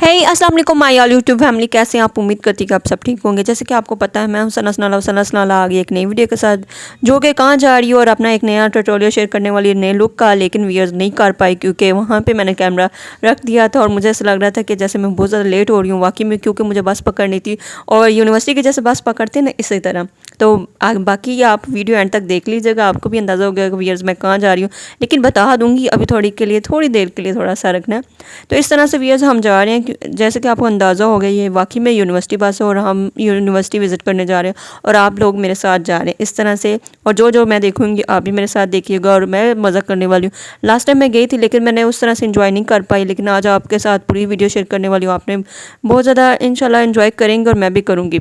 हे अस्सलाम वालेकुम my all YouTube family, कैसे हैं आप। उम्मीद करती हूँ कि आप सब ठीक होंगे। जैसे कि आपको पता है मैं हूं सनसनाला आ गई एक नई वीडियो के साथ, जो कि कहाँ जा रही है और अपना एक नया ट्यूटोरियल शेयर करने वाली नए लुक का, लेकिन व्यूअर्स नहीं कर पाई क्योंकि वहाँ पे मैंने कैमरा रख दिया था और मुझे ऐसा लग रहा था कि जैसे मैं बहुत ज़्यादा लेट हो रही हूँ वाकई में, क्योंकि मुझे बस पकड़नी थी और यूनिवर्सिटी की जैसे बस पकड़ते हैं ना इसी तरह। तो बाकी आप वीडियो एंड तक देख लीजिएगा, आपको भी अंदाज़ा हो गया कि व्यूअर्स मैं कहाँ जा रही हूँ, लेकिन बता दूँगी अभी थोड़ी देर के लिए थोड़ा सा रखना है। तो इस तरह से व्यूअर्स हम जा रहे हैं, जैसे कि आपको अंदाज़ा हो गया ये वाकई में यूनिवर्सिटी बस है और हम यूनिवर्सिटी विज़िट करने जा रहे हैं और आप लोग मेरे साथ जा रहे हैं इस तरह से। और जो मैं देखूँगी आप भी मेरे साथ देखिएगा और मैं मज़ा करने वाली हूँ। लास्ट टाइम मैं गई थी लेकिन मैंने उस तरह से इंजॉय नहीं कर पाई, लेकिन आज आपके साथ पूरी वीडियो शेयर करने वाली हूँ। आपने बहुत ज़्यादा इंशाल्लाह इंजॉय करेंगे और मैं भी करूँगी।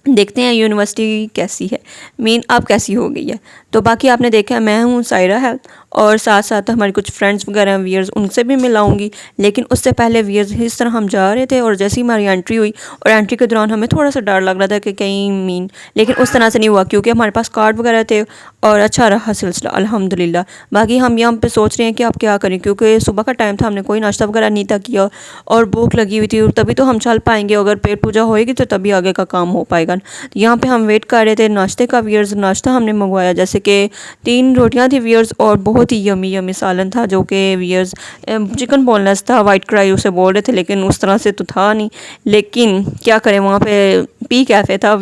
देखते हैं यूनिवर्सिटी कैसी है, मीन अब कैसी हो गई है। तो बाकी आपने देखा है मैं हूँ सायरा है और साथ साथ हमारे कुछ फ्रेंड्स वगैरह व्यूअर्स, उनसे भी मिलाऊंगी। लेकिन उससे पहले व्यूअर्स इस तरह हम जा रहे थे और जैसे ही हमारी एंट्री हुई और एंट्री के दौरान हमें थोड़ा सा डर लग रहा था कि कहीं लेकिन उस तरह से नहीं हुआ क्योंकि हमारे पास कार्ड वगैरह थे और अच्छा रहा सिलसिला अल्हम्दुलिल्लाह। बाकी हम यहाँ पे सोच रहे हैं कि अब क्या करें, क्योंकि सुबह का टाइम था, हमने कोई नाश्ता वगैरह नहीं था किया और भूख लगी हुई थी, तभी तो हम चल पाएंगे। अगर पेट पूजा होएगी तो तभी आगे का काम हो पाएगा। यहाँ पे हम वेट कर रहे थे नाश्ते का व्यूअर्स। नाश्ता हमने मंगवाया जैसे कि 3 रोटियां थी व्यूअर्स और बहुत ही यमी यमी सालन था, जो कि व्यूअर्स चिकन बोनलेस था, वाइट कढ़ाई उसे बोल रहे थे, लेकिन उस तरह से तो था नहीं। लेकिन क्या करें, वहाँ पे पी कैफ़े था,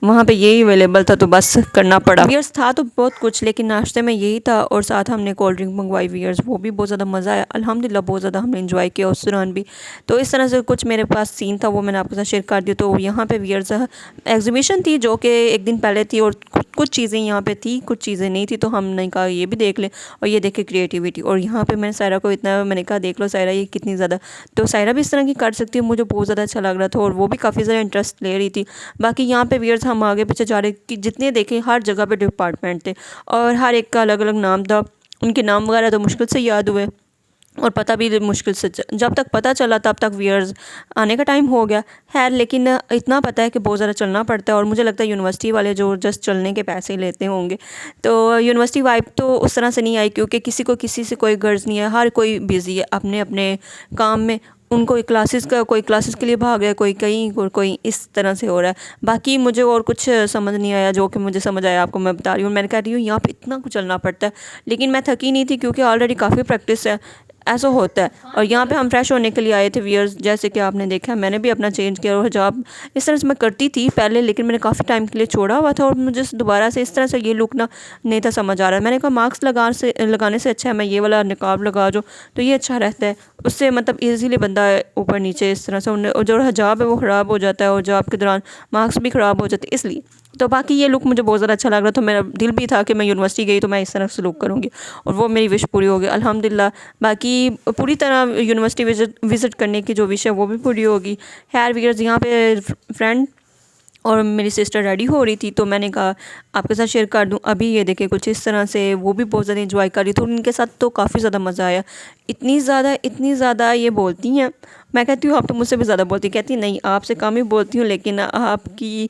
वहाँ पे यही अवेलेबल था तो बस करना पड़ा। व्यूअर्स था तो बहुत कुछ, लेकिन नाश्ते में यही था और साथ हमने कोल्ड ड्रिंक मंगवाई व्यूअर्स, वो भी बहुत ज़्यादा मज़ा आया अल्हम्दुलिल्लाह, बहुत ज़्यादा हमने इंजॉय किया उस दौरान भी। तो इस तरह से कुछ मेरे पास सीन था, वो मैंने आपके साथ शेयर कर दिया। तो यहाँ पे व्यूअर्स एग्जीबिशन थी जो कि एक दिन पहले थी और कुछ चीज़ें यहाँ पे थी, कुछ चीज़ें नहीं थी, तो हमने कहा ये भी देख लें। और ये देखे क्रिएटिविटी, और यहाँ पे मैंने सायरा को इतना मैंने कहा देख लो सायरा ये कितनी ज़्यादा, तो सायरा भी इस तरह की कर सकती है। मुझे बहुत ज़्यादा अच्छा लग रहा था और वो भी काफ़ी ज़्यादा इंटरेस्ट ले रही थी। बाकी यहाँ पे व्यूअर्स हम आगे पीछे जा रहे कि जितने देखे हर जगह पे डिपार्टमेंट थे और हर एक का अलग अलग नाम था। उनके नाम वगैरह तो मुश्किल से याद हुए और पता भी मुश्किल से, जब तक पता चला तब तक व्यूअर्स आने का टाइम हो गया। खैर लेकिन इतना पता है कि बहुत ज़्यादा चलना पड़ता है और मुझे लगता है यूनिवर्सिटी वाले जो जस्ट चलने के पैसे लेते होंगे, तो यूनिवर्सिटी वाइब तो उस तरह से नहीं आई क्योंकि किसी को किसी से कोई गर्ज नहीं है, हर कोई बिज़ी है अपने अपने काम में। उनको कोई क्लासेस के लिए भाग गया, कोई कहीं कोई इस तरह से हो रहा है। बाकी मुझे और कुछ समझ नहीं आया, जो कि मुझे समझ आया आपको मैं बता रही हूँ। मैंने कह रही हूँ यहाँ पे इतना कुछ चलना पड़ता है, लेकिन मैं थकी नहीं थी क्योंकि ऑलरेडी काफ़ी प्रैक्टिस है, ऐसा होता है। और यहाँ पे हम फ्रेश होने के लिए आए थे व्यूअर्स, जैसे कि आपने देखा मैंने भी अपना चेंज किया और हिजाब इस तरह से मैं करती थी पहले, लेकिन मैंने काफ़ी टाइम के लिए छोड़ा हुआ था और मुझे दोबारा से इस तरह से ये लुक ना नहीं था समझ आ रहा है। मैंने कहा मास्क लगाने से अच्छा है मैं ये वाला निकाब लगा जो, तो ये अच्छा रहता है, उससे मतलब ईजीली बंदा ऊपर नीचे इस तरह से, और जो हिजाब है वो ख़राब हो जाता है और हिजाब के दौरान मास्क भी ख़राब हो जाते हैं इसलिए। तो बाकी ये लुक मुझे बहुत ज़्यादा अच्छा लग रहा था, मेरा दिल भी था कि मैं यूनिवर्सिटी गई तो मैं इस तरह से लुक करूँगी और वो मेरी विश पूरी हो गई अल्हम्दुलिल्लाह। बाकी पूरी तरह यूनिवर्सिटी विज़िट करने की जो विश है वो भी पूरी होगी। खैर व्यूअर्स यहाँ पे फ्रेंड और मेरी सिस्टर रेडी हो रही थी तो मैंने कहा आपके साथ शेयर कर दूं। अभी ये देखे कुछ इस तरह से, वो भी बहुत ज़्यादा इंजॉय कर रही थी, उनके साथ तो काफ़ी ज़्यादा मज़ा आया। इतनी ज़्यादा ये बोलती हैं, मैं कहती हूँ आप तो मुझसे भी ज़्यादा बोलती, कहती नहीं आपसे कम ही बोलती हूँ, लेकिन आपकी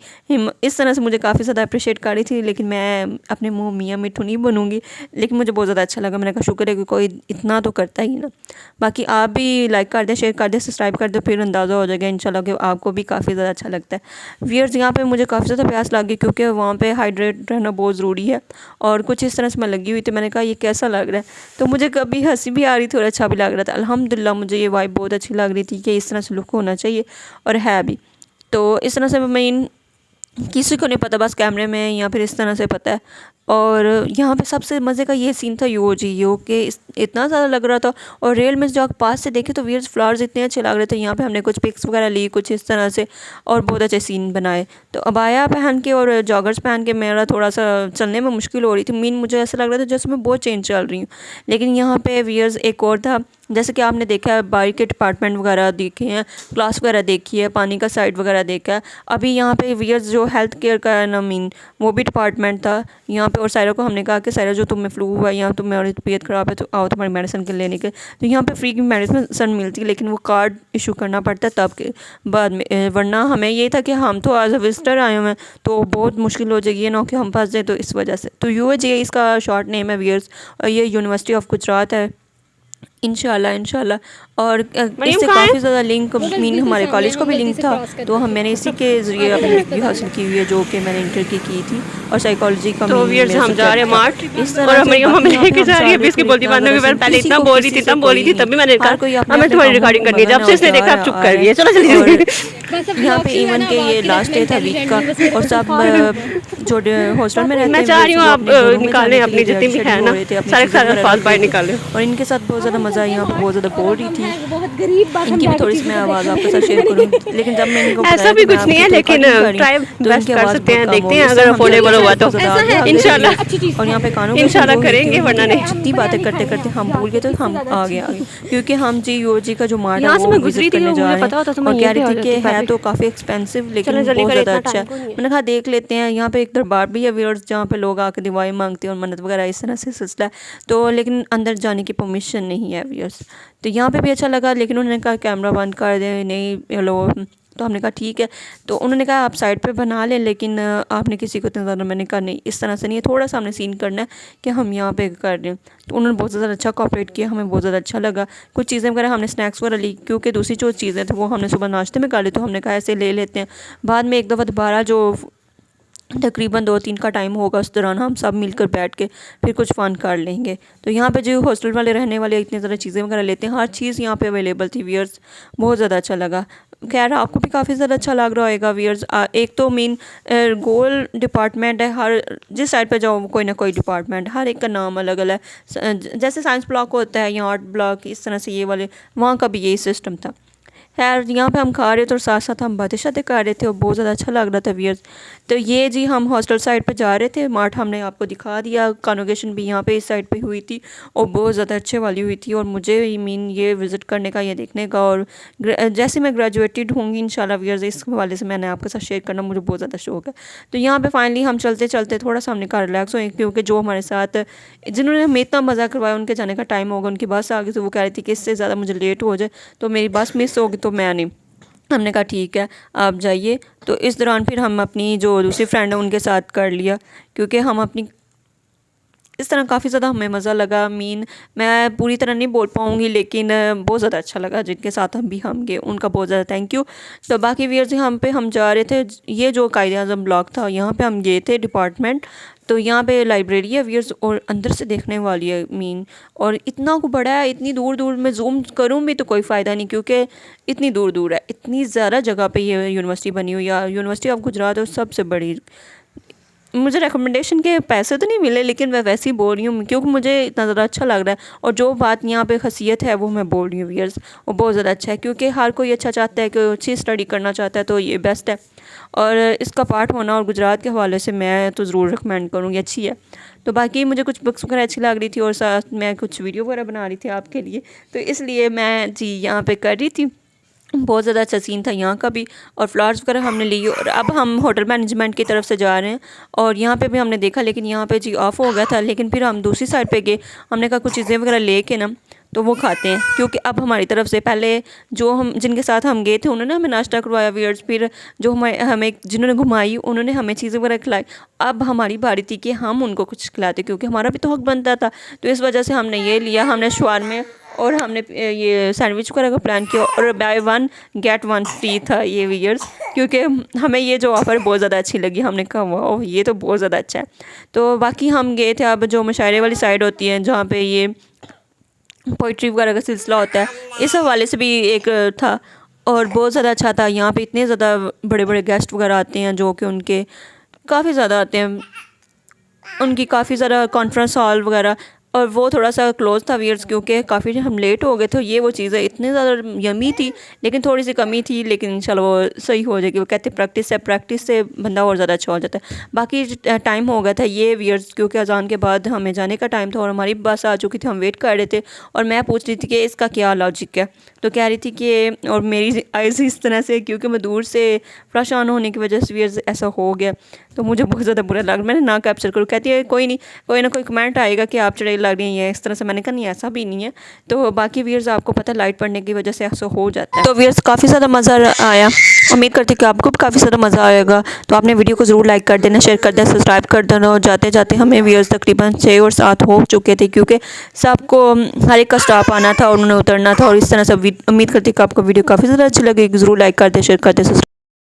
इस तरह से मुझे काफ़ी ज़्यादा अप्रिशिएट कर रही थी। लेकिन मैं अपने मुँह मियाँ मिट्ठू नहीं बनूँगी, लेकिन मुझे बहुत ज़्यादा अच्छा लगा। मैंने कहा शुक्र है कि कोई इतना तो करता ही ना। बाकी आप भी लाइक कर दें, शेयर कर दें, सब्सक्राइब कर दें, फिर अंदाज़ा हो जाएगा इंशाल्लाह कि आपको भी काफ़ी ज़्यादा अच्छा लगता है। व्यूअर्स यहाँ पे मुझे काफ़ी ज़्यादा प्यास लगी क्योंकि वहाँ पे हाइड्रेट रहना बहुत ज़रूरी है और कुछ इस तरह से मैं लगी हुई थी। मैंने कहा ये कैसा लग रहा है, तो मुझे कभी हंसी भी आ रही थी और अच्छा भी लग रहा था अल्हम्दुलिल्लाह। मुझे ये वाइब बहुत अच्छी लग रही थी कि इस तरह से लुक होना चाहिए और है भी। तो इस तरह से मैं किसी को नहीं पता, बस कैमरे में या फिर इस तरह से पता है। और यहाँ पे सबसे मज़े का ये सीन था यो कि इतना ज़्यादा लग रहा था और रियल में जब पास से देखे तो व्यूअर्स फ्लावर्स इतने अच्छे लग रहे थे। यहाँ पे हमने कुछ पिक्स वगैरह ली कुछ इस तरह से और बहुत अच्छे सीन बनाए। तो अबाया पहन के और जॉगर्स पहन के मेरा थोड़ा सा चलने में मुश्किल हो रही थी, मुझे ऐसा लग रहा था जैसे मैं बहुत चेंज चल रही हूँ। लेकिन यहाँ पे व्यूअर्स एक और था, जैसे कि आपने देखा है बाहर के डिपार्टमेंट वगैरह देखे हैं, क्लास वगैरह देखी है, पानी का साइड वगैरह देखा है। अभी यहाँ पे व्यूअर्स जो हेल्थ केयर का है ना वो भी डिपार्टमेंट था यहाँ पे। और सायरा को हमने कहा कि सायरा जो तुम्हें फ्लू हुआ है या तुम्हारी तबीयत ख़राब है तो आओ तुम्हारी मेडिसिन के लेने के। तो यहाँ पे फ्री की मेडिसिन मिलती है, लेकिन वो कार्ड इशू करना पड़ता है तब के बाद में, वरना हमें ये था कि हम तो एज अ विजिटर आए हुए हैं तो बहुत मुश्किल हो जाएगी, ये ना कि हम फंस जाए, तो इस वजह से। तो UAG इसका शॉर्ट नेम है व्यूअर्स और ये यूनिवर्सिटी ऑफ गुजरात है। इंशाल्लाह इंशाल्लाह। और इससे काफ़ी ज़्यादा लिंक मीन हमारे कॉलेज को भी लिंक था, तो मैंने इसी के ज़रिए अपनी डिग्री हासिल की हुई है जो कि मैंने इंटर की थी, और साइकोलॉजी का। तो व्यूअर्स हम जा रहे हैं मार्ट, और हमारी मम्मी लेके जा रही है। अभी इसकी बोलती बांधने के बाद पहले इतना बोल रही थी तभी मैंने कहा हमें तुम्हारी रिकॉर्डिंग करनी है। जब से इसने देखा आप चुप कर रही है, चलो चलिए। यहाँ पे इवन के ये लास्ट डे था वीक का, और सब जो हॉस्टल में रहते हैं, मैं चाह रही हूँ आप निकालें अपनी जितनी भी है ना, सारे अल्फाज बाहर निकालें। और इनके साथ बहुत ज़्यादा मज़ा, यहाँ पे बहुत ज़्यादा बोल रही थी। इनकी भी थोड़ी सी मैं आवाज़ आपके साथ शेयर करूँ, लेकिन जब मैं इनको ऐसा भी कुछ नहीं है, लेकिन ट्राई बेस्ट कर सकते हैं, देखते हैं अगर अफोर्डेबल हुआ तो इंशाल्लाह। और यहाँ पे कानों इंशाल्लाह करेंगे, वरना नहीं। जितनी बातें करते करते हम भूल गए, तो हम आगे क्योंकि हम जी यूजी का जो मार्ट है यहाँ से वो मैं गुजरी विजिट थी, करने जा मुझे रहे पता होता तो हैं, मैं और कह यहीं पे रही आ थी कि जाती है तो काफ़ी एक्सपेंसिव, लेकिन चलो जल्दी बहुत करें, ज़्यादा इतना अच्छा टाइम है। को नहीं है। मैंने कहा देख लेते हैं। यहाँ पे एक दरबार भी है व्यूअर्स, जहाँ पे लोग आके दुआएं मांगते हैं और मन्नत वगैरह इस तरह से सिलसिला है, तो लेकिन अंदर जाने की परमिशन नहीं है व्यूअर्स। तो यहाँ पे भी अच्छा लगा, लेकिन उन्होंने कहा कैमरा बंद कर दें, नहीं लो। तो हमने कहा ठीक है। तो उन्होंने कहा आप साइड पे बना लें, लेकिन आपने किसी को इतना ज़्यादा, मैंने कहा नहीं, इस तरह से नहीं है, थोड़ा सा हमने सीन करना है कि हम यहाँ पे कर रहे हैं। तो उन्होंने बहुत ज़्यादा अच्छा कोऑपरेट किया, हमें बहुत ज़्यादा अच्छा लगा। कुछ चीज़ें वगैरह हमने स्नैक्स वगैरह ली, क्योंकि दूसरी जो चीज़ें थी वो हमने सुबह नाश्ते में खा ली, तो हमने कहा ऐसे ले लेते हैं। बाद में एक दफ़ा दोबारा जो तकरीबन 2-3 का टाइम होगा, उस दौरान हम सब मिलकर बैठ के फिर कुछ फ़न कर लेंगे। तो यहाँ पे जो हॉस्टल वाले रहने वाले इतनी ज़्यादा चीज़ें वगैरह लेते हैं, हर चीज़ यहाँ पे अवेलेबल थी वियर्स, बहुत ज़्यादा अच्छा लगा। खैर आपको भी काफ़ी ज़्यादा अच्छा लग रहा होगा वियर्स। एक तो मेन गोल डिपार्टमेंट है, हर जिस साइड पे जाओ कोई ना कोई डिपार्टमेंट, हर एक का नाम अलग अलग है। जैसे साइंस ब्लॉक होता है या आर्ट ब्लॉक, इस तरह से ये वाले, वहाँ का भी यही सिस्टम था। खैर यहाँ पे हम खा रहे थे और साथ साथ हम बातें शातें कर रहे थे, और बहुत ज़्यादा अच्छा लग रहा था वियर्स। तो ये जी हम हॉस्टल साइड पे जा रहे थे, मार्ट हमने आपको दिखा दिया। कॉन्वोकेशन भी यहाँ पे इस साइड पे हुई थी, और बहुत ज़्यादा अच्छे वाली हुई थी, और मुझे मीन ये विज़िट करने का, ये देखने का, और जैसे मैं ग्रेजुएटेड होंगी इंशाल्लाह वियर्स, इस हवाले से मैंने आपके साथ शेयर करना मुझे बहुत ज़्यादा शौक है। तो यहाँ पर फाइनली हम चलते चलते थोड़ा सा हमने कहा रिलैक्स हुए, क्योंकि जो हमारे साथ जिन्होंने हमें इतना मज़ा करवाया उनके जाने का टाइम होगा, उनकी बस आ गई, तो वो कह रही थी कि इससे ज़्यादा मुझे लेट हो जाए तो मेरी बस मिस होगी, तो मैं नहीं। हमने कहा ठीक है आप जाइए। तो इस दौरान फिर हम अपनी जो दूसरी फ्रेंड है उनके साथ कर लिया, क्योंकि हम अपनी इस तरह काफ़ी ज़्यादा हमें मज़ा लगा। मीन मैं पूरी तरह नहीं बोल पाऊँगी, लेकिन बहुत ज़्यादा अच्छा लगा जिनके साथ हम गए, उनका बहुत ज़्यादा थैंक यू। तो बाकी व्यूअर्स यहाँ पे हम जा रहे थे, ये जो कायद-ए-आज़म ब्लॉक था यहाँ पे हम गए थे डिपार्टमेंट। तो यहाँ पे लाइब्रेरी है व्यूअर्स, और अंदर से देखने वाली है मीन, और इतना को बड़ा है, इतनी दूर दूर में जूम करूँ भी तो कोई फ़ायदा नहीं, क्योंकि इतनी दूर दूर है, इतनी ज़्यादा जगह पे ये यूनिवर्सिटी बनी हुई है। यूनिवर्सिटी ऑफ गुजरात है, सबसे बड़ी। मुझे रिकमेंडेशन के पैसे तो नहीं मिले, लेकिन मैं वैसे ही बोल रही हूँ क्योंकि मुझे इतना ज़्यादा अच्छा लग रहा है, और जो बात यहाँ पे ख़ासियत है वो मैं बोल रही हूँ व्यूअर्स, वो बहुत ज़्यादा अच्छा है, क्योंकि हर कोई अच्छा चाहता है कि अच्छी स्टडी करना चाहता है, तो ये बेस्ट है। और इसका पार्ट होना और गुजरात के हवाले से मैं तो ज़रूर रिकमेंड करूँगी, अच्छी है। तो बाकी मुझे कुछ बुक्स वगैरह अच्छी लग रही थी, और साथ मैं कुछ वीडियो वगैरह बना रही थी आपके लिए, तो इसलिए मैं जी यहाँ पे कर रही थी। बहुत ज़्यादा अच्छा सीन था यहाँ का भी, और फ्लावर्स वगैरह हमने लिए, और अब हम होटल मैनेजमेंट की तरफ से जा रहे हैं। और यहाँ पे भी हमने देखा, लेकिन यहाँ पे जी ऑफ हो गया था, लेकिन फिर हम दूसरी साइड पे गए। हमने कहा कुछ चीज़ें वगैरह ले के ना तो वो खाते हैं, क्योंकि अब हमारी तरफ से पहले जो हम जिनके साथ हम गए थे उन्होंने हमें नाश्ता करवाया वियर्स, फिर जो हमें जिन्होंने घुमाई उन्होंने हमें चीज़ें वगैरह खिलाई। अब हमारी बारी थी कि हम उनको कुछ खिलाते, क्योंकि हमारा भी तो हक बनता था। तो इस वजह से हमने ये लिया, हमने शवारमे और हमने ये सैंडविच वगैरह का प्लान किया, और बाय 1 गेट 1 फ्री था ये वियर्स, क्योंकि हमें ये जो ऑफ़र बहुत ज़्यादा अच्छी लगी। हमने कहा वाह ये तो बहुत ज़्यादा अच्छा है। तो बाकी हम गए थे अब जो मुशायरे वाली साइड होती है, जहाँ पे ये पोइट्री वगैरह का सिलसिला होता है, इस हवाले से भी एक था, और बहुत ज़्यादा अच्छा था। यहाँ पे इतने ज़्यादा बड़े बड़े गेस्ट वगैरह आते हैं, जो कि उनके काफ़ी ज़्यादा आते हैं, उनकी काफ़ी ज़्यादा कॉन्फ्रेंस हॉल वगैरह, और वो थोड़ा सा क्लोज़ था व्यूअर्स, क्योंकि काफ़ी हम लेट हो गए थे। ये वो चीज़ें इतनी ज़्यादा यमी थी, लेकिन थोड़ी सी कमी थी, लेकिन इंशाल्लाह वो सही हो जाएगी। वो कहते हैं प्रैक्टिस से बंदा और ज़्यादा अच्छा हो जाता है। बाकी टाइम हो गया था ये व्यूअर्स, क्योंकि अजान के बाद हमें जाने का टाइम था, और हमारी बस आ चुकी थी, हम वेट कर रहे थे। और मैं पूछ रही थी कि इसका क्या लॉजिक है, तो कह रही थी कि, और मेरी आइज़ इस तरह से, क्योंकि मैं दूर से परेशान होने की वजह से व्यूअर्स ऐसा हो गया। तो मुझे बहुत ज़्यादा बुरा लगा, मैंने ना कैप्चर करूँ। कहती है कोई नहीं, कोई ना कोई कमेंट आएगा कि आप चुड़ैल लग रही हैं इस तरह से। मैंने कहा नहीं ऐसा भी नहीं है। तो बाकी व्यूअर्स आपको पता है लाइट पड़ने की वजह से ऐसा हो जाता है। तो व्यूअर्स काफ़ी ज़्यादा मज़ा आया, उम्मीद करती हूँ कि आपको भी काफ़ी ज़्यादा मज़ा आएगा। तो आपने वीडियो को ज़रूर लाइक कर देना, शेयर कर देना, सब्सक्राइब कर देना। और जाते जाते हमें व्यूअर्स तकरीबन 6 और 7 हो चुके थे, क्योंकि सबको हर एक का स्टॉप आना था और उन्होंने उतरना था। और इस तरह से उम्मीद करती हूँ कि आपको वीडियो काफ़ी ज़्यादा अच्छी लगेगी। ज़रूर लाइक कर दे, शेयर कर दे,